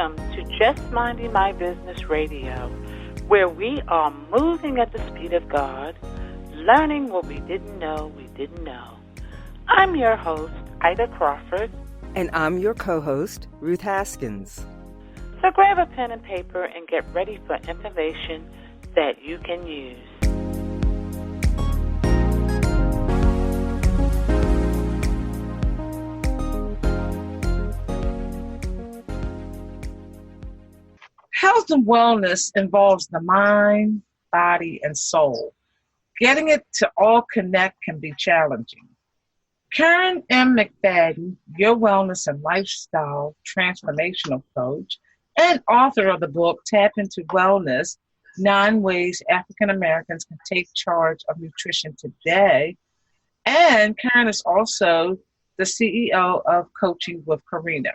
Welcome to Just Minding My Business Radio, where we are moving at the speed of God, learning what we didn't know we didn't know. I'm your host, Ida Crawford. And I'm your co-host, Ruth Haskins. So grab a pen and paper and get ready for information that you can use. Health and wellness involves the mind, body, and soul. Getting it to all connect can be challenging. Karen M. McFadden, your wellness and lifestyle transformational coach and author of the book, Tap Into Wellness, 9 Ways African Americans Can Take Charge of Nutrition Today. And Karen is also the CEO of Coaching with KARINA.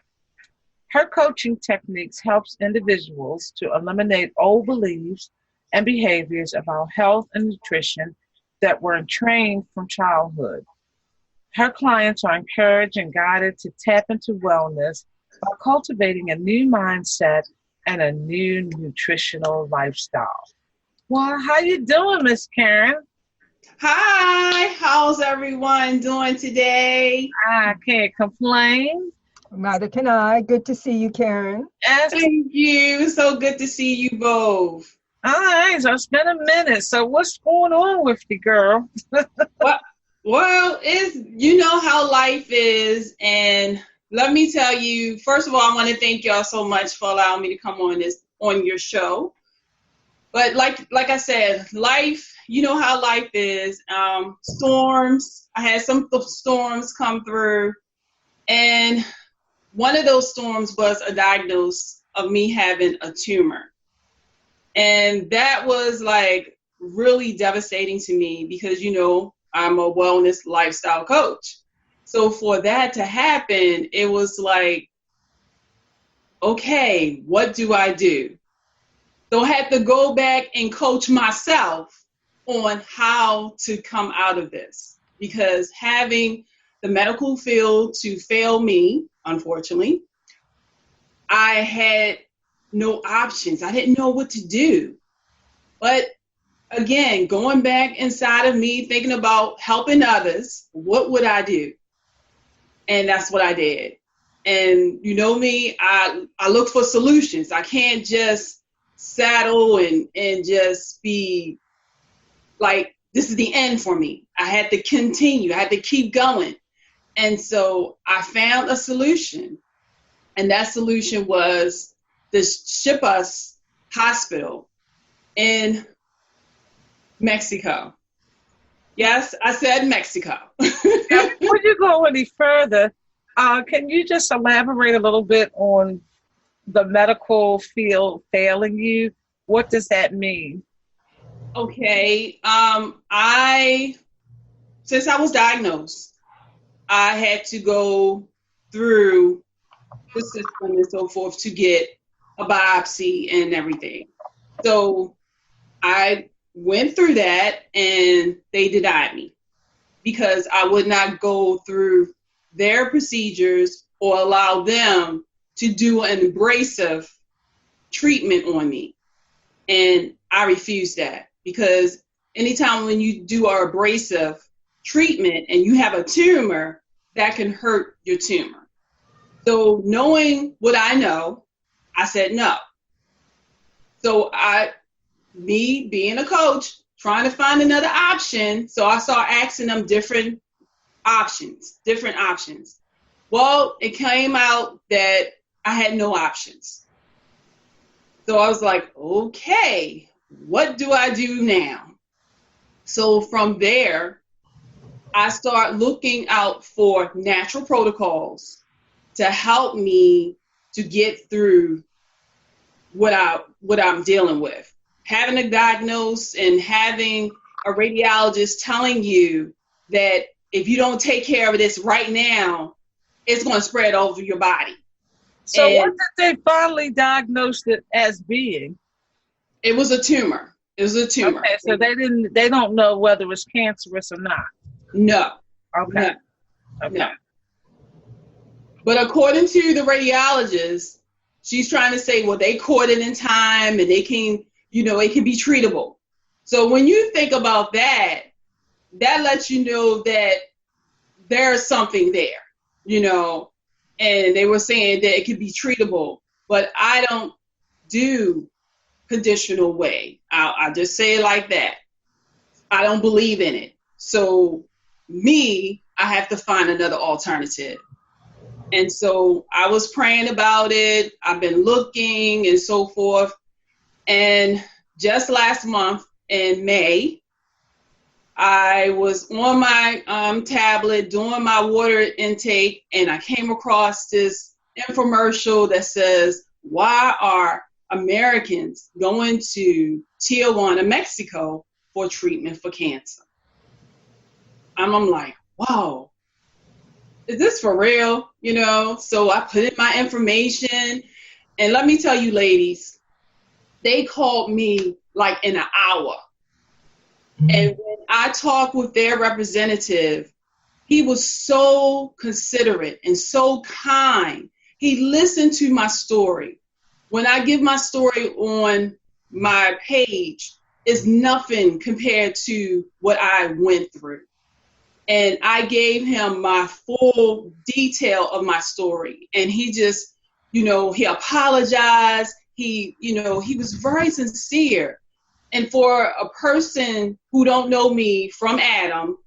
Her coaching techniques helps individuals to eliminate old beliefs and behaviors about health and nutrition that were entrained from childhood. Her clients are encouraged and guided to tap into wellness by cultivating a new mindset and a new nutritional lifestyle. Well, how you doing, Miss Karen? Hi, how's everyone doing today? I can't complain. Neither can I. Good to see you, Karen. Thank you. So good to see you both. All right, so it's been a minute. So what's going on with you, girl? Well, you know how life is, and let me tell you, first of all, I want to thank y'all so much for allowing me to come on your show. But like I said, life, you know how life is. Storms. I had some storms come through, and one of those storms was a diagnosis of me having a tumor. And that was like really devastating to me because, you know, I'm a wellness lifestyle coach. So for that to happen, it was like, okay, what do I do? So I had to go back and coach myself on how to come out of this, because having the medical field to fail me, unfortunately, I had no options. I didn't know what to do. But again, going back inside of me, thinking about helping others, what would I do? And that's what I did. And you know me, I look for solutions. I can't just settle and just be like, this is the end for me. I had to continue. I had to keep going. And so I found a solution, and that solution was the Ship Us Hospital in Mexico. Yes, I said Mexico. Before you go any further, can you just elaborate a little bit on the medical field failing you? What does that mean? Okay, since I was diagnosed, I had to go through the system and so forth to get a biopsy and everything. So I went through that and they denied me because I would not go through their procedures or allow them to do an abrasive treatment on me. And I refused that because anytime when you do an abrasive treatment and you have a tumor, that can hurt your tumor. So knowing what I know, I said no. So me being a coach, trying to find another option, so I started asking them different options. Well, it came out that I had no options. So I was like, okay, what do I do now? So from there, I start looking out for natural protocols to help me to get through what I'm dealing with. Having a diagnosis and having a radiologist telling you that if you don't take care of this right now, it's going to spread over your body. So what did they finally diagnose it as being? It was a tumor. Okay, so they don't know whether it's cancerous or not. No. Okay. No. But according to the radiologist, she's trying to say, well, they caught it in time and they can, it can be treatable. So when you think about that, that lets you know that there's something there, and they were saying that it could be treatable, but I don't do conditional whey. I'll just say it like that. I don't believe in it. So I have to find another alternative. And so I was praying about it. I've been looking and so forth. And just last month in May, I was on my tablet doing my water intake, and I came across this infomercial that says, why are Americans going to Tijuana, Mexico for treatment for cancer? I'm like, wow, is this for real? So I put in my information, and let me tell you, ladies, they called me like in an hour. And when I talked with their representative, he was so considerate and so kind. He listened to my story. When I give my story on my page, it's nothing compared to what I went through. And I gave him my full detail of my story. And he just, he apologized. He was very sincere. And for a person who don't know me from Adam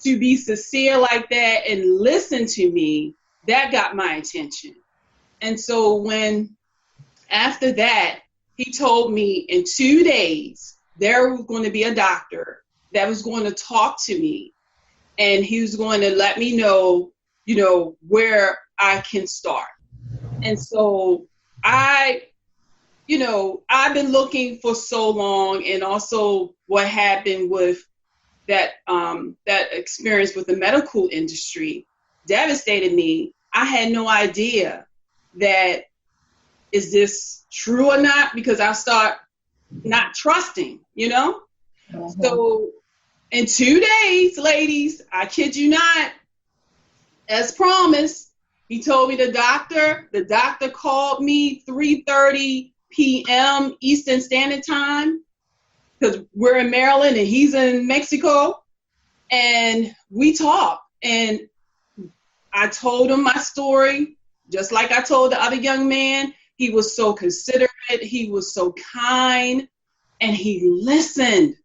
to be sincere like that and listen to me, that got my attention. And so when after that, he told me in 2 days, there was going to be a doctor that was going to talk to me, and he was going to let me know, where I can start. And so I've been looking for so long, and also what happened with that experience with the medical industry devastated me. I had no idea that is this true or not, because I start not trusting, Mm-hmm. So in 2 days, ladies, I kid you not, as promised, he told me the doctor called me 3:30 p.m. Eastern Standard Time, because we're in Maryland and he's in Mexico, and we talked, and I told him my story, just like I told the other young man. He was so considerate, he was so kind, and he listened.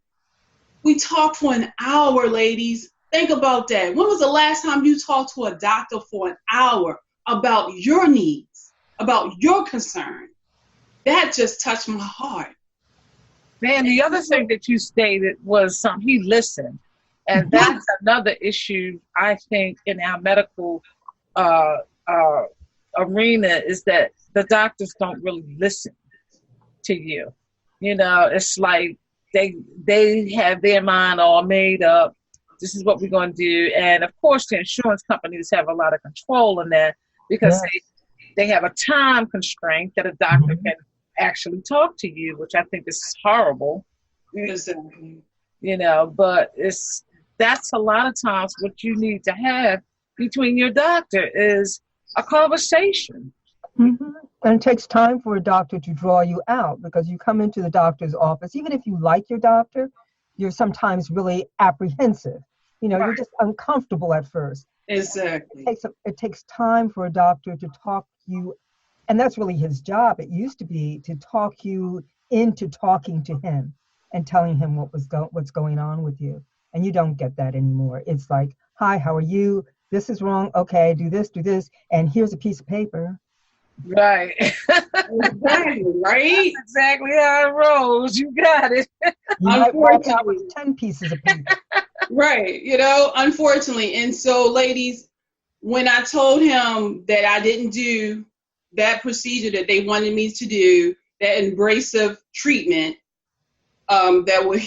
We talked for an hour, ladies. Think about that. When was the last time you talked to a doctor for an hour about your needs, about your concern? That just touched my heart. Man, the other thing that you stated was he listened. And that's another issue, I think, in our medical arena, is that the doctors don't really listen to you. It's like they have their mind all made up. This is what we're going to do. And, of course, the insurance companies have a lot of control in that, because they have a time constraint that a doctor can actually talk to you, which I think is horrible. Exactly. But that's a lot of times what you need to have between your doctor is a conversation. Mm-hmm. And it takes time for a doctor to draw you out, because you come into the doctor's office, even if you like your doctor, you're sometimes really apprehensive. You're just uncomfortable at first. Exactly. It takes time for a doctor to talk you, and that's really his job. It used to be to talk you into talking to him and telling him what's going on with you. And you don't get that anymore. It's like, hi, how are you? This is wrong. Okay, do this, and here's a piece of paper. Right. Exactly, right? That's exactly how it rolls. You got it. You might walk out with 10 pieces of paper. Right, unfortunately. And so, ladies, when I told him that I didn't do that procedure that they wanted me to do, that abrasive treatment, that would,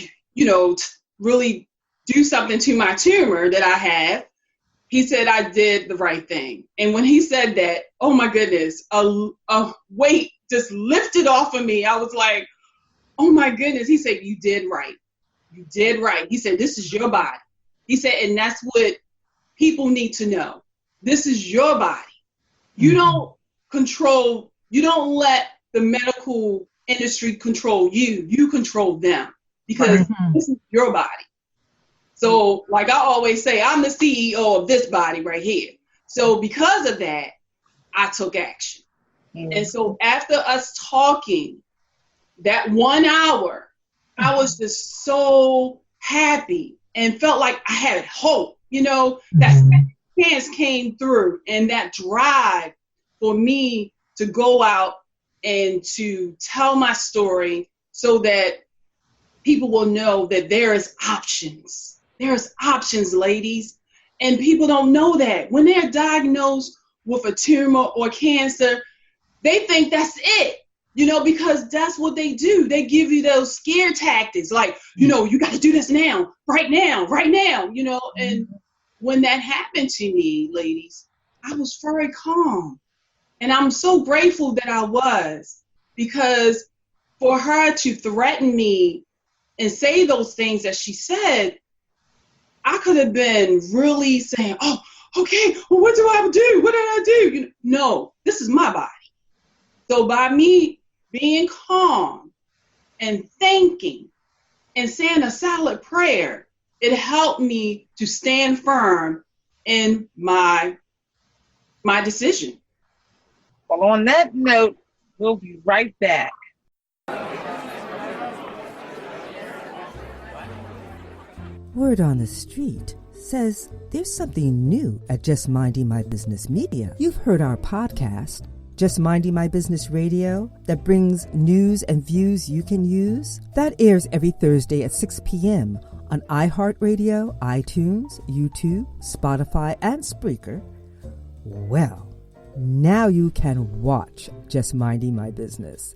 really do something to my tumor that I have, he said I did the right thing. And when he said that, oh my goodness, a weight just lifted off of me. I was like, oh my goodness. He said, you did right. You did right. He said, this is your body. He said, and that's what people need to know. This is your body. You don't control You don't let the medical industry control you. You control them because this is your body. So like I always say, I'm the CEO of this body right here. So because of that, I took action. And so after us talking that 1 hour, I was just so happy and felt like I had hope, that second chance came through, and that drive for me to go out and to tell my story so that people will know that there is options. There's options, ladies. And people don't know that. When they're diagnosed with a tumor or cancer, they think that's it, because that's what they do. They give you those scare tactics, like, you got to do this now, right now, and when that happened to me, ladies, I was very calm. And I'm so grateful that I was, because for her to threaten me and say those things that she said, I could have been really saying, oh, okay, well, what do I do? What did I do? No, this is my body. So by me being calm and thinking and saying a silent prayer, it helped me to stand firm in my decision. Well, on that note, we'll be right back. Word on the street says there's something new at Just Minding My Business Media. You've heard our podcast, Just Minding My Business Radio, that brings news and views you can use. That airs every Thursday at 6 p.m. on iHeartRadio, iTunes, YouTube, Spotify, and Spreaker. Well, now you can watch Just Minding My Business.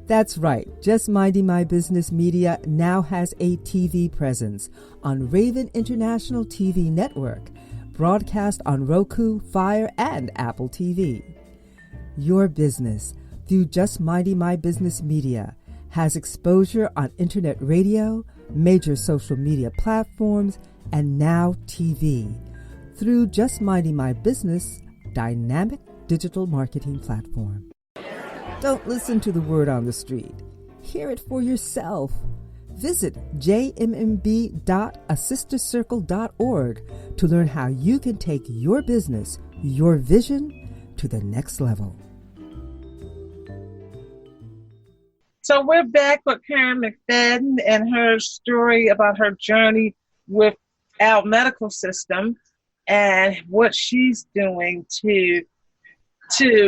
That's right, Just Minding My Business Media now has a TV presence on Raven International TV Network, broadcast on Roku, Fire, and Apple TV. Your business, through Just Minding My Business Media, has exposure on internet radio, major social media platforms, and now TV, through Just Minding My Business dynamic digital marketing platform. Don't listen to the word on the street. Hear it for yourself. Visit jmb.assistercircle.org to learn how you can take your business, your vision, to the next level. So we're back with Karin McFadden and her story about her journey with our medical system and what she's doing to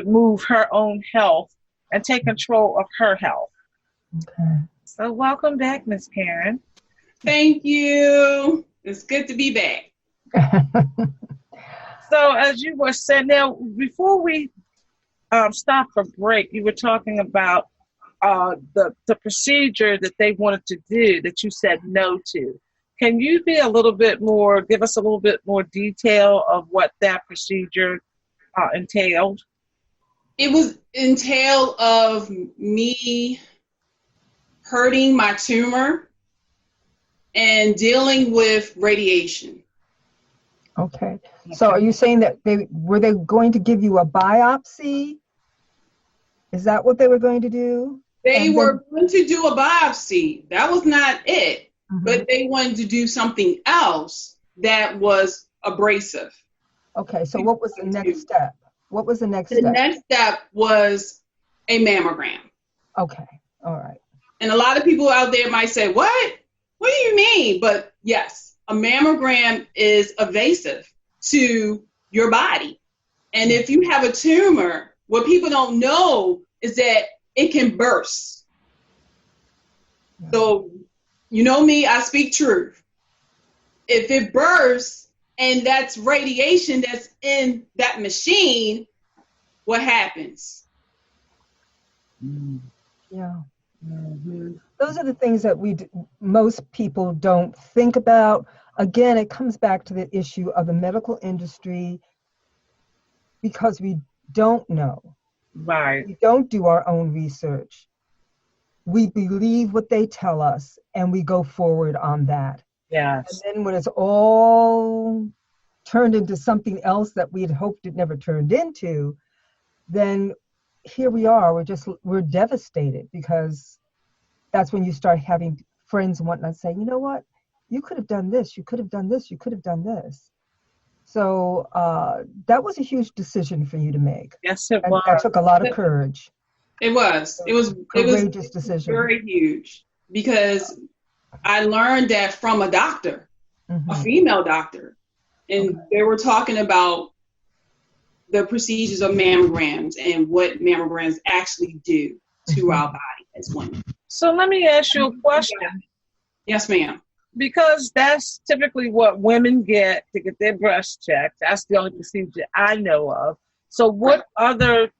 move her own health and take control of her health. Okay. So welcome back, Miss Karin. Thank you. It's good to be back. So as you were saying, now before we stop for break, you were talking about the procedure that they wanted to do that you said no to. Can you give us a little bit more detail of what that procedure entailed? It was entailed of me hurting my tumor and dealing with radiation. Okay. So are you saying that they were going to give you a biopsy? Is that what they were going to do? They were going to do a biopsy. That was not it. Mm-hmm. But they wanted to do something else that was abrasive. Okay. So what was the next step? What was the next step? The next step was a mammogram. Okay. All right. And a lot of people out there might say, what? What do you mean? But yes, a mammogram is invasive to your body. And if you have a tumor, what people don't know is that it can burst. Yeah. So, you know me, I speak truth. If it bursts, and that's radiation that's in that machine, what happens? Yeah. Mm-hmm. Those are the things that most people don't think about. Again, it comes back to the issue of the medical industry because we don't know. Right. We don't do our own research. We believe what they tell us and we go forward on that. Yes. And then when it's all turned into something else that we had hoped it never turned into, then here we are, we're devastated, because that's when you start having friends and whatnot say, you know what, you could have done this, you could have done this, you could have done this. So that was a huge decision for you to make. Yes, it and was. that took a lot of courage. It was Courageous decision. Very huge, because I learned that from a doctor, Mm-hmm. a female doctor, and Okay. they were talking about the procedures of mammograms and what mammograms actually do to Mm-hmm. our body as women. So let me ask you a question. Yes, ma'am. Because that's typically what women get to get their breast checked. That's the only procedure I know of. So what other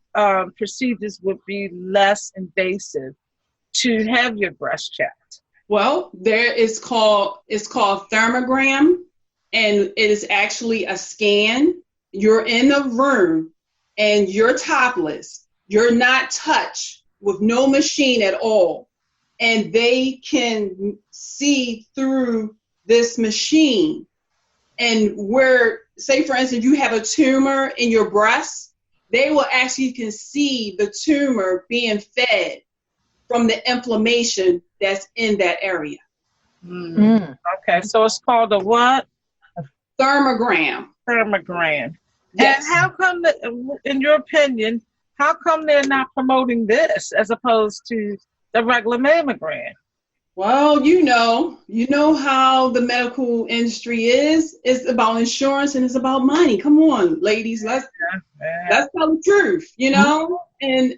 procedures would be less invasive to have your breast checked? Well, it's called thermogram, and it is actually a scan. You're in a room and you're topless. You're not touched with no machine at all. And they can see through this machine. And say for instance, you have a tumor in your breast, they will actually can see the tumor being fed from the inflammation that's in that area. Mm. Okay, so it's called a what? Thermogram. Thermogram. Yes. And how come, in your opinion, how come they're not promoting this as opposed to the regular mammogram? Well, you know how the medical industry is. It's about insurance and it's about money. Come on, ladies, let's tell the truth, you know? And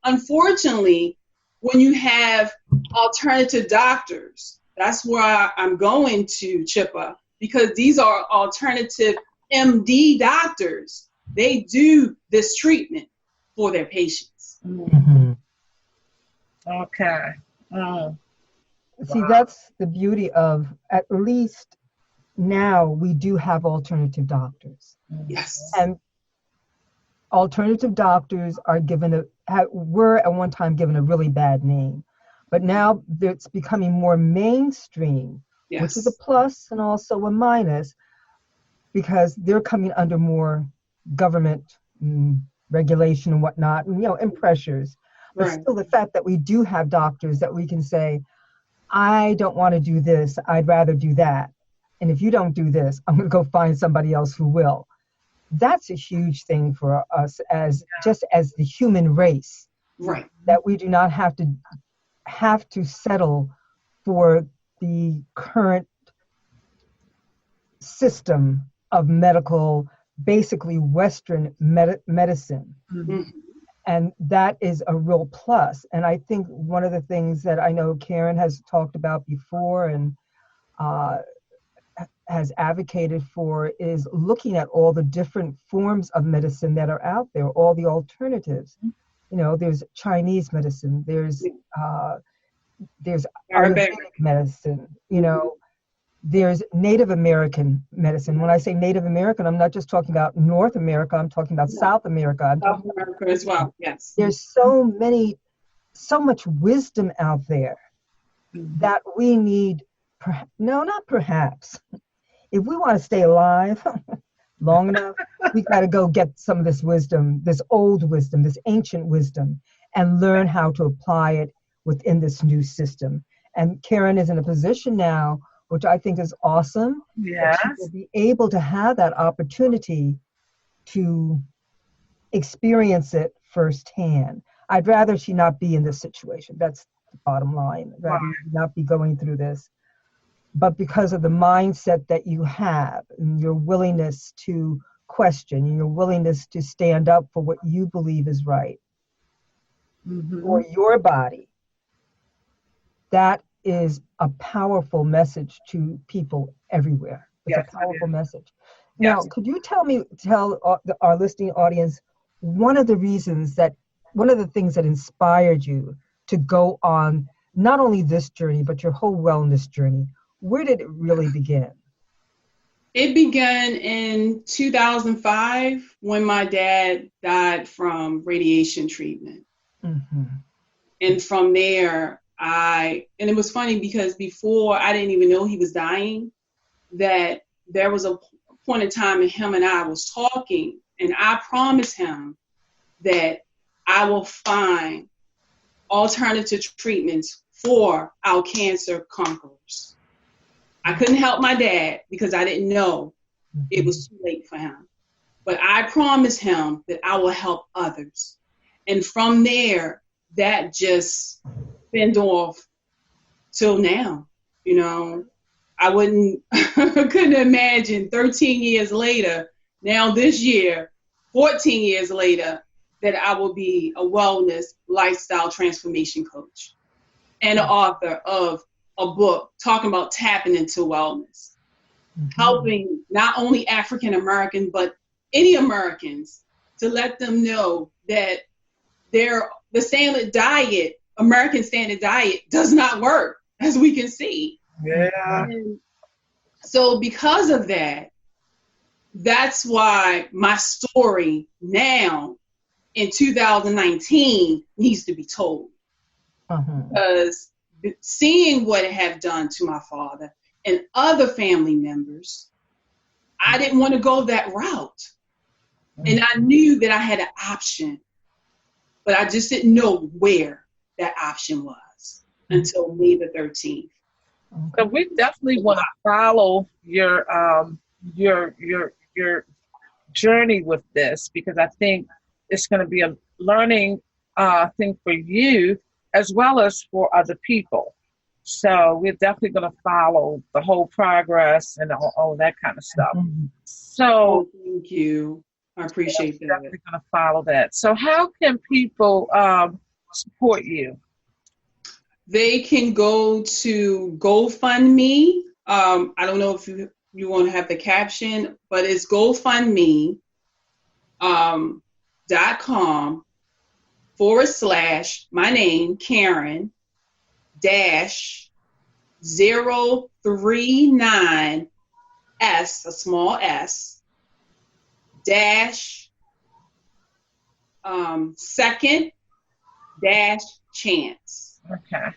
unfortunately, when you have alternative doctors, that's where I'm going to, Chippa, because these are alternative MD doctors. They do this treatment for their patients. Mm-hmm. Okay. Mm. See, that's the beauty of, at least now we do have alternative doctors. Yes. And alternative doctors were at one time given a really bad name, but now it's becoming more mainstream, Yes. which is a plus and also a minus, because they're coming under more government regulation and whatnot, and pressures. But Right. still, the fact that we do have doctors that we can say, I don't want to do this, I'd rather do that. And if you don't do this, I'm going to go find somebody else who will. That's a huge thing for us just as the human race. Right. That we do not have to settle for the current system of medical, basically Western medicine. Mm-hmm. And that is a real plus. And I think one of the things that I know Karen has talked about before and has advocated for is looking at all the different forms of medicine that are out there, all the alternatives. There's Chinese medicine, there's Ayurvedic medicine, there's Native American medicine. When I say Native American, I'm not just talking about North America, I'm talking about South America. South America as well, yes. There's so much wisdom out there that we need, not perhaps. If we want to stay alive long enough, we got to go get some of this wisdom, this old wisdom, this ancient wisdom, and learn how to apply it within this new system. And Karen is in a position now, which I think is awesome. Yes. That she will be able to have that opportunity to experience it firsthand. I'd rather she not be in this situation. That's the bottom line. I'd rather not be going through this. But because of the mindset that you have and your willingness to question and your willingness to stand up for what you believe is right for your body, that is a powerful message to people everywhere. It's a powerful message. Now, could you tell our listening audience one of the things that inspired you to go on not only this journey, but your whole wellness journey? Where did it really begin? It began in 2005 when my dad died from radiation treatment. Mm-hmm. And from there, and it was funny because before I didn't even know he was dying, that there was a point in time and him and I was talking, and I promised him that I will find alternative treatments for our cancer conquerors. I couldn't help my dad because I didn't know it was too late for him. But I promised him that I will help others. And from there, that just been off till now. You know, I couldn't imagine 13 years later, now this year, 14 years later, that I will be a wellness lifestyle transformation coach and an author of a book talking about tapping into wellness, helping not only African American, but any Americans to let them know that the standard diet, American standard diet, does not work, as we can see. Yeah. And so because of that, that's why my story now in 2019 needs to be told. Because seeing what it have done to my father and other family members, I didn't want to go that route. And I knew that I had an option, but I just didn't know where that option was until May the 13th. So we definitely want to follow your journey with this, because I think it's going to be a learning thing for you as well as for other people. So we're definitely going to follow the whole progress and all that kind of stuff. So thank you. I appreciate that. Definitely going to follow that. So how can people support you? They can go to GoFundMe. I don't know if you want to have the caption, but it's GoFundMe.com / my name, Karen, -039 S, a small S, second chance. Okay.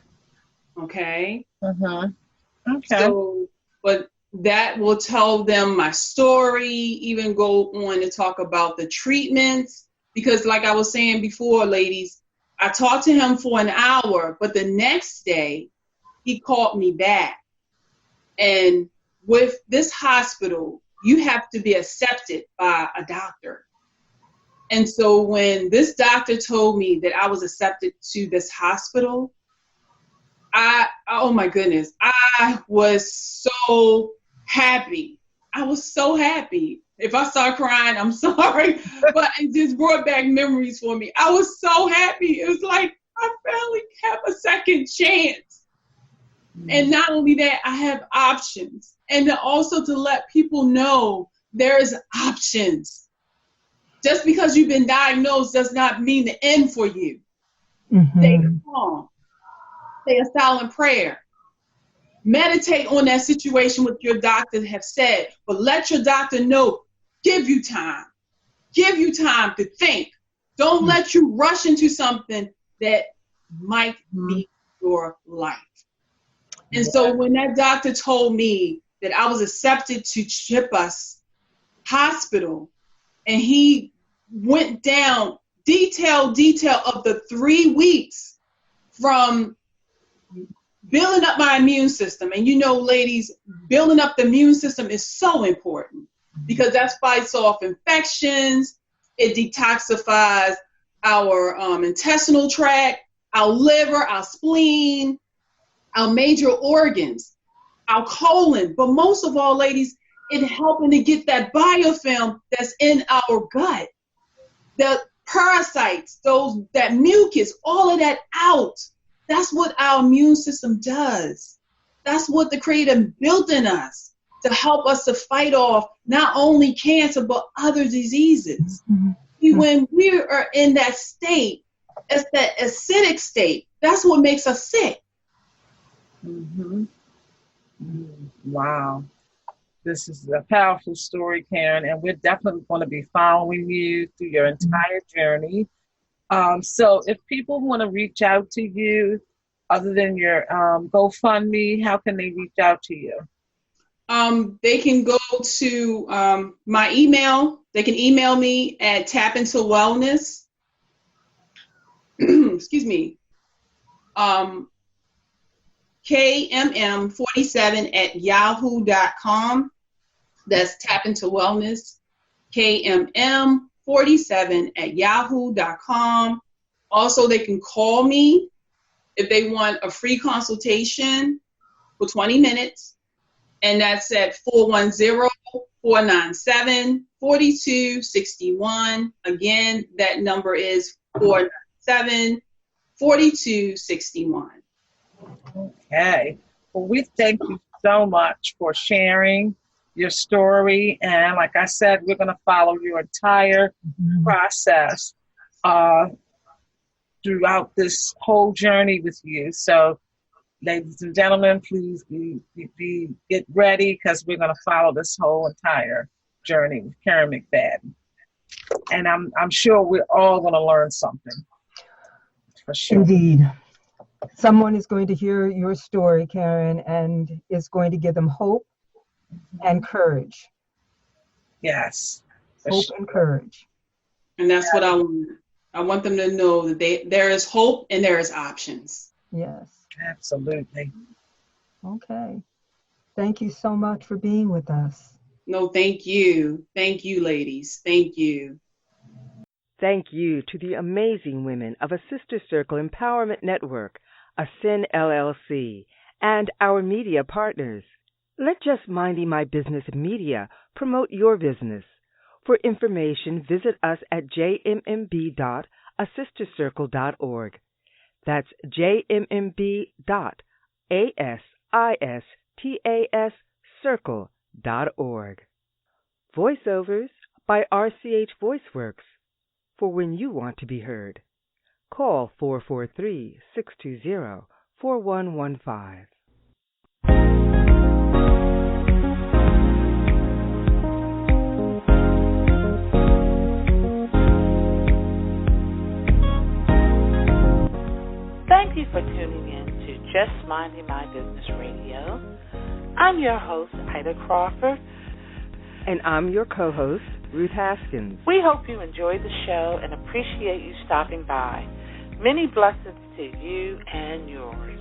Okay. So, but that will tell them my story, even go on to talk about the treatments. Because like I was saying before, ladies, I talked to him for an hour, but the next day he called me back. And with this hospital, you have to be accepted by a doctor. And so when this doctor told me that I was accepted to this hospital, oh my goodness, I was so happy. I was so happy. If I start crying, I'm sorry, but it just brought back memories for me. I was so happy. It was like I finally have a second chance. And not only that, I have options. And also to let people know there's options. Just because you've been diagnosed does not mean the end for you. Stay calm. Say a silent prayer. Meditate on that situation with your doctor have said, but let your doctor know, give you time. Give you time to think. Don't let you rush into something that might be your life. And so when that doctor told me that I was accepted to Chippas Hospital, and he went down detail of the 3 weeks from building up my immune system. And you know, ladies, building up the immune system is so important because that fights off infections. It detoxifies our intestinal tract, our liver, our spleen, our major organs, our colon. But most of all, ladies, it's helping to get that biofilm that's in our gut, the parasites, that mucus, all of that out. That's what our immune system does. That's what the Creator built in us to help us to fight off not only cancer, but other diseases. When we are in that state, it's that acidic state, that's what makes us sick. Wow. This is a powerful story, Karen, and we're definitely going to be following you through your entire journey. So if people want to reach out to you, other than your GoFundMe, how can they reach out to you? They can go to my email. They can email me at tapintowellness excuse me, KMM47@yahoo.com. That's Tap Into Wellness. KMM47@yahoo.com. Also, they can call me if they want a free consultation for 20 minutes. And that's at 410-497-4261. Again, that number is 497-4261. Okay. Well, we thank you so much for sharing your story. And like I said, we're going to follow your entire process throughout this whole journey with you. So, ladies and gentlemen, please get ready, because we're going to follow this whole entire journey with Karin McFadden. And I'm sure we're all going to learn something. For sure. Indeed. Someone is going to hear your story, Karin, and is going to give them hope and courage. Yes. Hope and courage. And that's what I want. I want them to know that there is hope and there is options. Yes. Absolutely. Okay. Thank you so much for being with us. No, thank you. Thank you, ladies. Thank you. Thank you to the amazing women of a Sister Circle Empowerment Network, ASCEN LLC, and our media partners. Let Just Minding My Business Media promote your business. For information, visit us at jmb.asistercircle.org. That's jmb.asistaccircle.org. Voiceovers by RCH VoiceWorks. For when you want to be heard. Call 443-620-4115. Thank you for tuning in to Just Minding My Business Radio. I'm your host, Ida Crawford. And I'm your co-host, Ruth Haskins. We hope you enjoyed the show and appreciate you stopping by. Many blessings to you and yours.